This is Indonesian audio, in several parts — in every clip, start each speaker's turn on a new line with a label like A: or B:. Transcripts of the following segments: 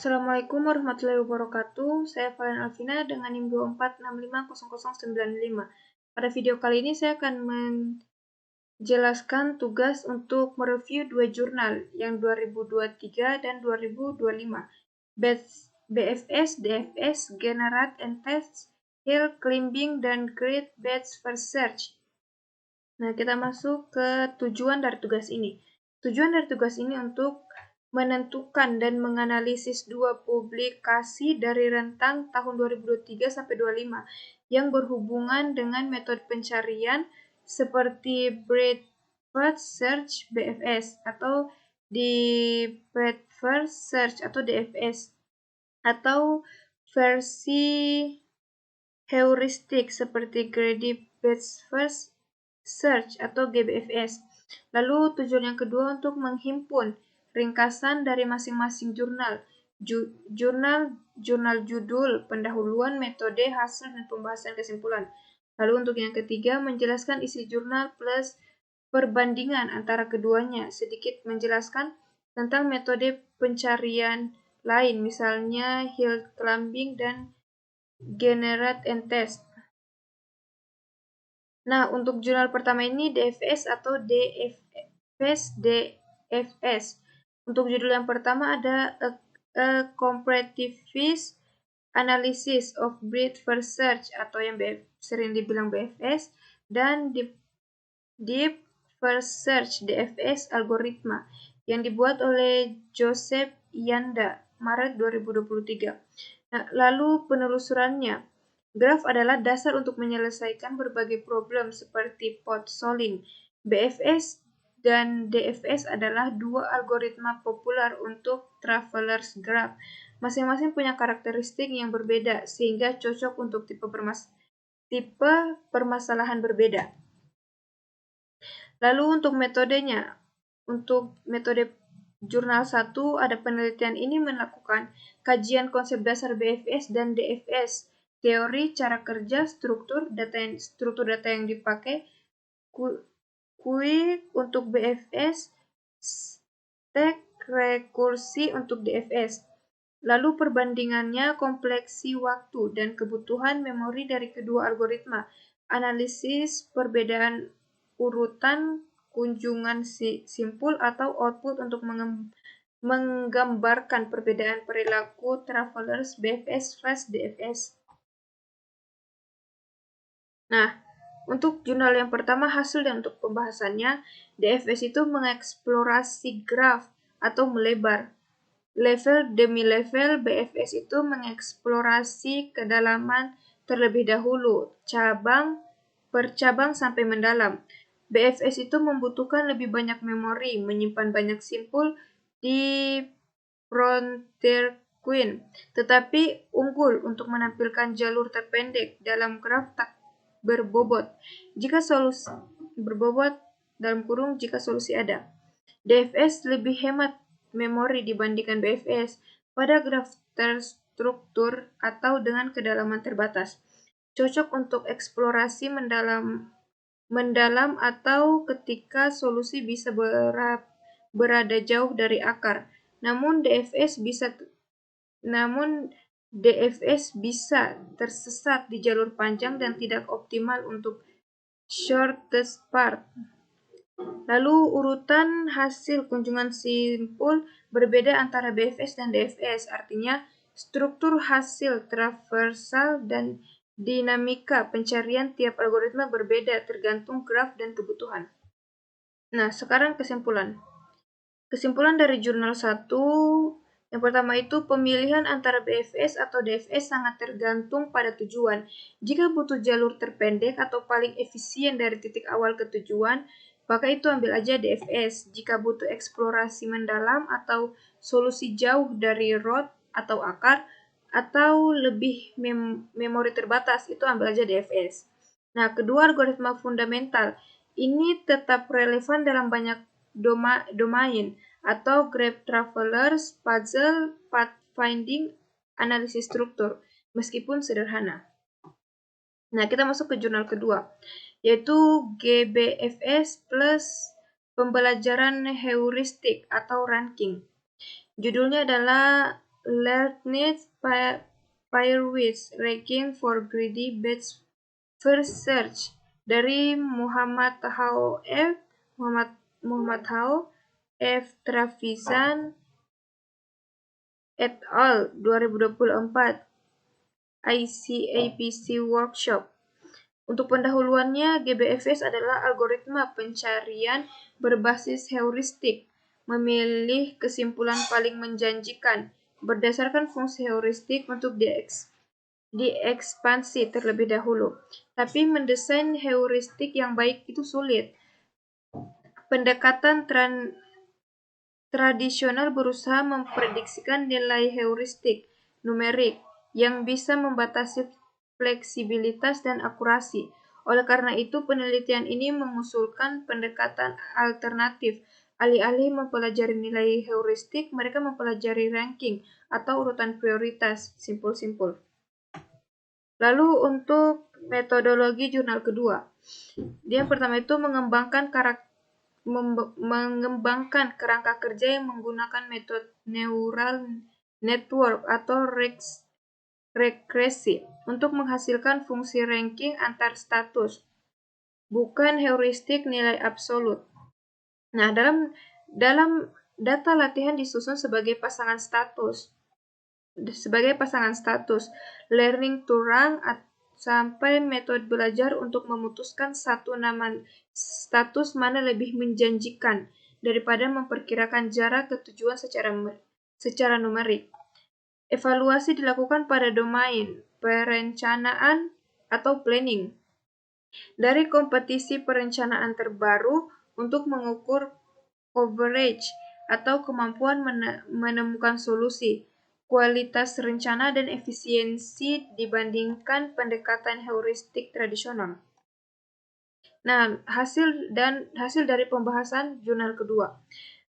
A: Assalamualaikum warahmatullahi wabarakatuh. Saya Valen Alvina dengan NIM 24650095. Pada video kali ini saya akan menjelaskan tugas untuk mereview dua jurnal yang 2023 dan 2025. BFS, DFS, Generate and Test, Hill Climbing, dan Great Bats First Search. Nah, kita masuk ke tujuan dari tugas ini. Tujuan dari tugas ini untuk menentukan dan menganalisis dua publikasi dari rentang tahun 2023 sampai 2025 yang berhubungan dengan metode pencarian seperti Breadth First Search BFS atau di Breadth First Search atau DFS atau versi heuristik seperti Greedy Best First Search atau GBFS. Lalu tujuan yang kedua untuk menghimpun ringkasan dari masing-masing jurnal, jurnal judul, pendahuluan, metode, hasil, dan pembahasan kesimpulan. Lalu untuk yang ketiga, menjelaskan isi jurnal plus perbandingan antara keduanya, sedikit menjelaskan tentang metode pencarian lain, misalnya Hill Climbing dan Generate and Test. Nah, untuk jurnal pertama ini DFS atau DFS. Untuk judul yang pertama ada A Comparativist Analysis of Breadth First Search atau yang sering dibilang BFS dan Deep First Search DFS Algoritma yang dibuat oleh Joseph Yanda Maret 2023. Nah, lalu penelusurannya. Graf adalah dasar untuk menyelesaikan berbagai problem seperti pot solving. BFS dan DFS adalah dua algoritma populer untuk traveler's graph. Masing-masing punya karakteristik yang berbeda sehingga cocok untuk tipe permasalahan berbeda. Lalu untuk metodenya, untuk metode jurnal 1 ada penelitian ini melakukan kajian konsep dasar BFS dan DFS, teori, cara kerja, struktur data yang dipakai, QUIC untuk BFS, stack rekursi untuk DFS. Lalu perbandingannya kompleksi waktu dan kebutuhan memori dari kedua algoritma, analisis perbedaan urutan kunjungan simpul atau output untuk menggambarkan perbedaan perilaku travelers BFS / DFS. Nah, untuk jurnal yang pertama hasil dan untuk pembahasannya, DFS itu mengeksplorasi graf atau melebar. Level demi level, BFS itu mengeksplorasi kedalaman terlebih dahulu, cabang per cabang sampai mendalam. BFS itu membutuhkan lebih banyak memori, menyimpan banyak simpul di frontier queen, tetapi unggul untuk menampilkan jalur terpendek dalam graf tak berbobot jika solusi berbobot dalam kurung jika solusi ada. DFS lebih hemat memori dibandingkan BFS pada graf terstruktur atau dengan kedalaman terbatas. Cocok untuk eksplorasi mendalam atau ketika solusi bisa berada jauh dari akar. Namun DFS bisa tersesat di jalur panjang dan tidak optimal untuk shortest path. Lalu urutan hasil kunjungan simpul berbeda antara BFS dan DFS, artinya struktur hasil traversal dan dinamika pencarian tiap algoritma berbeda tergantung graf dan kebutuhan. Nah, sekarang kesimpulan. Kesimpulan dari jurnal 1, yang pertama itu pemilihan antara BFS atau DFS sangat tergantung pada tujuan. Jika butuh jalur terpendek atau paling efisien dari titik awal ke tujuan, maka itu ambil aja DFS. Jika butuh eksplorasi mendalam atau solusi jauh dari root atau akar, atau lebih memori terbatas, itu ambil aja DFS. Nah, kedua algoritma fundamental ini tetap relevan dalam banyak domain atau graph travelers, puzzle, pathfinding, analisis struktur, meskipun sederhana. Nah, kita masuk ke jurnal kedua, yaitu GBFS plus pembelajaran heuristik atau ranking. Judulnya adalah Learned Firewitz Ranking for Greedy Bets First Search dari Muhammad Hao F. Trevisan et al. 2024 ICAPC Workshop. Untuk pendahuluannya, GBFS adalah algoritma pencarian berbasis heuristik, memilih kesimpulan paling menjanjikan berdasarkan fungsi heuristik untuk diekspansi terlebih dahulu. Tapi mendesain heuristik yang baik itu sulit. Pendekatan tradisional berusaha memprediksikan nilai heuristik numerik yang bisa membatasi fleksibilitas dan akurasi. Oleh karena itu, penelitian ini mengusulkan pendekatan alternatif. Alih-alih mempelajari nilai heuristik, mereka mempelajari ranking atau urutan prioritas, simpul-simpul. Lalu untuk metodologi jurnal kedua, dia pertama itu mengembangkan kerangka kerja yang menggunakan metode neural network atau regresi untuk menghasilkan fungsi ranking antar status, bukan heuristik nilai absolut. Nah, dalam data latihan disusun sebagai pasangan status, learning to rank sampai metode belajar untuk memutuskan satu nama status mana lebih menjanjikan daripada memperkirakan jarak ke tujuan secara numerik. Evaluasi dilakukan pada domain perencanaan atau planning. Dari kompetisi perencanaan terbaru untuk mengukur coverage atau kemampuan menemukan solusi, kualitas rencana dan efisiensi dibandingkan pendekatan heuristik tradisional. Nah, hasil dari pembahasan jurnal kedua.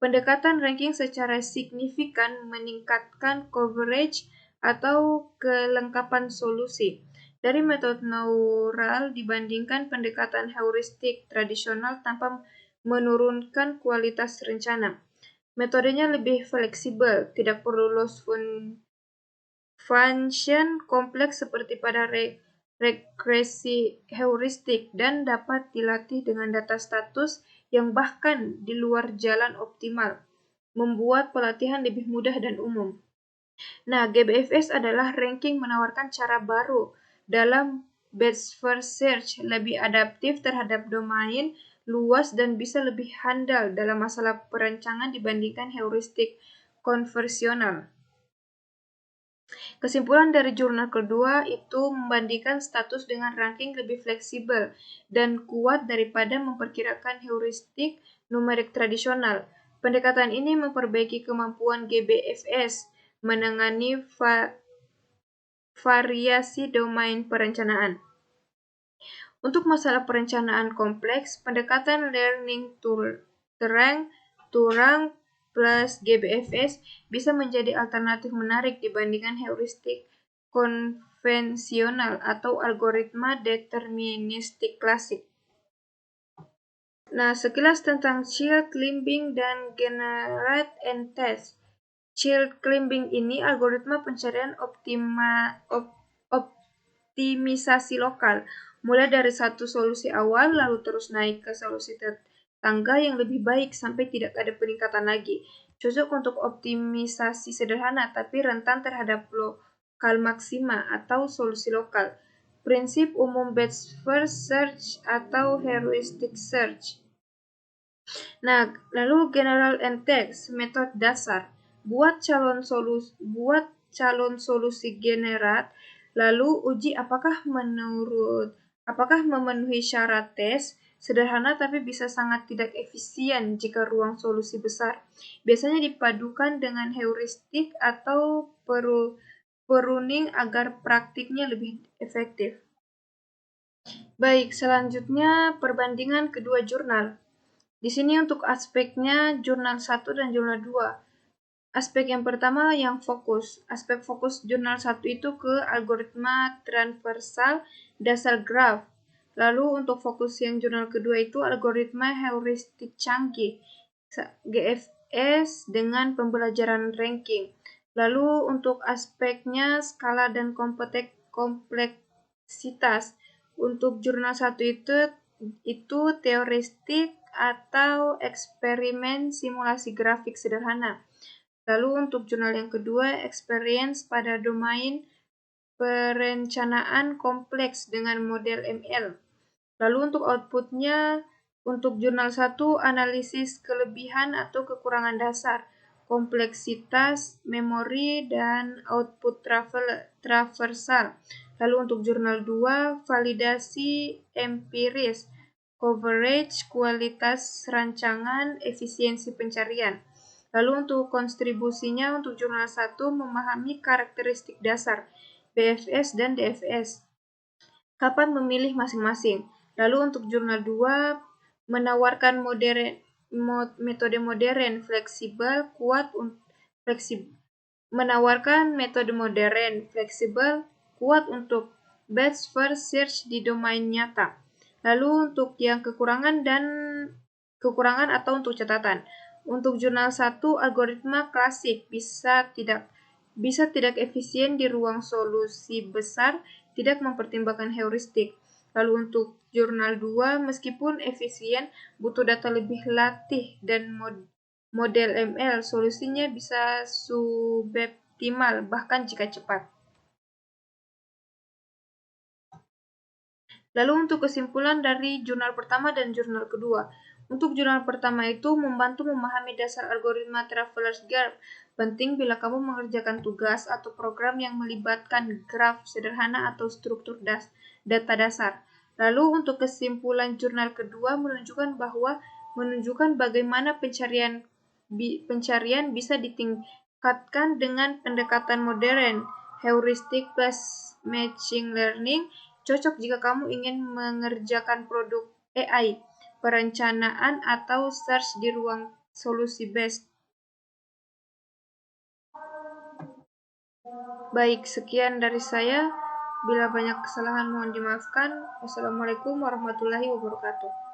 A: Pendekatan ranking secara signifikan meningkatkan coverage atau kelengkapan solusi dari metode neural dibandingkan pendekatan heuristik tradisional tanpa menurunkan kualitas rencana. Metodenya lebih fleksibel, tidak perlu loss function kompleks seperti pada regresi heuristik dan dapat dilatih dengan data status yang bahkan di luar jalan optimal, membuat pelatihan lebih mudah dan umum. Nah, GBFS adalah ranking menawarkan cara baru dalam best first search, lebih adaptif terhadap domain luas dan bisa lebih handal dalam masalah perancangan dibandingkan heuristik konvensional. Kesimpulan dari jurnal kedua itu membandingkan status dengan ranking lebih fleksibel dan kuat daripada memperkirakan heuristik numerik tradisional. Pendekatan ini memperbaiki kemampuan GBFS menangani variasi domain perencanaan. Untuk masalah perencanaan kompleks, pendekatan learning to rank plus GBFS bisa menjadi alternatif menarik dibandingkan heuristik konvensional atau algoritma deterministik klasik. Nah, sekilas tentang child climbing dan generate and test. Child climbing ini algoritma pencarian optimisasi lokal, mulai dari satu solusi awal lalu terus naik ke solusi tangga yang lebih baik sampai tidak ada peningkatan lagi. Cocok untuk optimisasi sederhana tapi rentan terhadap lokal maksima atau solusi lokal. Prinsip umum best first search atau heuristic search. Nah, lalu general and text, metode dasar. Buat calon solusi generat, lalu uji apakah memenuhi syarat tes. Sederhana tapi bisa sangat tidak efisien jika ruang solusi besar. Biasanya dipadukan dengan heuristik atau pruning agar praktiknya lebih efektif. Baik, selanjutnya perbandingan kedua jurnal. Di sini untuk aspeknya jurnal 1 dan jurnal 2. Aspek yang pertama yang fokus. Aspek fokus jurnal 1 itu ke algoritma transversal dasar graf. Lalu untuk fokus yang jurnal kedua itu algoritma heuristik canggih, GFS dengan pembelajaran ranking. Lalu untuk aspeknya, skala dan kompleksitas. Untuk jurnal 1 itu teoristik atau eksperimen simulasi grafik sederhana. Lalu untuk jurnal yang kedua, experience pada domain perencanaan kompleks dengan model ML. Lalu untuk outputnya, untuk jurnal 1, analisis kelebihan atau kekurangan dasar, kompleksitas, memori, dan output traversal. Lalu untuk jurnal 2, validasi empiris, coverage, kualitas rancangan, efisiensi pencarian. Lalu untuk kontribusinya, untuk jurnal 1, memahami karakteristik dasar, BFS dan DFS. Kapan memilih masing-masing. Lalu untuk jurnal 2, menawarkan metode modern, fleksibel, menawarkan metode modern, fleksibel, kuat untuk batch first search di domain nyata. Lalu untuk yang kekurangan atau untuk catatan. Untuk jurnal 1, algoritma klasik bisa tidak efisien di ruang solusi besar, tidak mempertimbangkan heuristik. Lalu untuk jurnal 2, meskipun efisien, butuh data lebih latih dan model ML, solusinya bisa suboptimal bahkan jika cepat. Lalu untuk kesimpulan dari jurnal pertama dan jurnal kedua. Untuk jurnal pertama itu membantu memahami dasar algoritma Traveler's Graph. Penting bila kamu mengerjakan tugas atau program yang melibatkan graf sederhana atau struktur data dasar. Lalu untuk kesimpulan jurnal kedua menunjukkan bagaimana pencarian bisa ditingkatkan dengan pendekatan modern, heuristik plus machine learning. Cocok jika kamu ingin mengerjakan produk AI, perencanaan, atau search di ruang solusi based. Baik, sekian dari saya. Bila banyak kesalahan mohon dimaafkan. Wassalamualaikum warahmatullahi wabarakatuh.